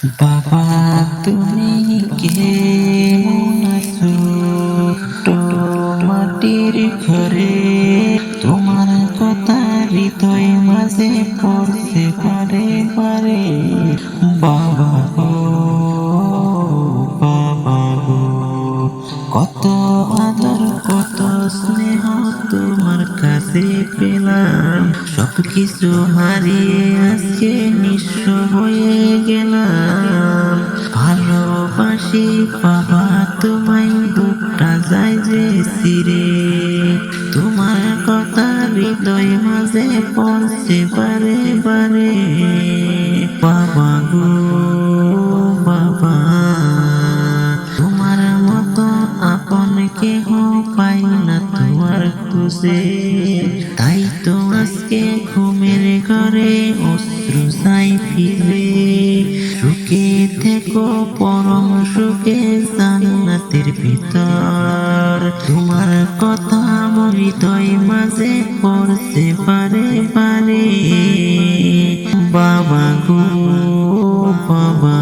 বাবা তুমি কেমন আছো? ছোট্ট মাটির ঘরে তোমার কথা হৃদয় মাঝে পড়ছে বারে বারে। বাবা গো, বাবা গো, কত আদর কত স্নেহ তোমার কাছে পেলাম, সবকিছু হারিয়ে আজকে নিঃস্ব হয়ে গেলাম। ভালোবাসি বাবা তোমায়, বুকটা যায় যে ছিঁড়ে, তোমার কথা হৃদয় মাঝে পড়ছে বারে বারে। বাবা গো, বাবা, তোমার মতো আপন কেহ পাই না তোমার খুঁজে, তাই তো আজকে ঘুমের ঘরে অশ্রু চাই ফিরে। সুখে থেকো পরম সুখে জান্নাতের ভিতর, তোমার কথা হৃদয় মাঝে পড়ছে বারে বারে। বাবা গো, বাবা।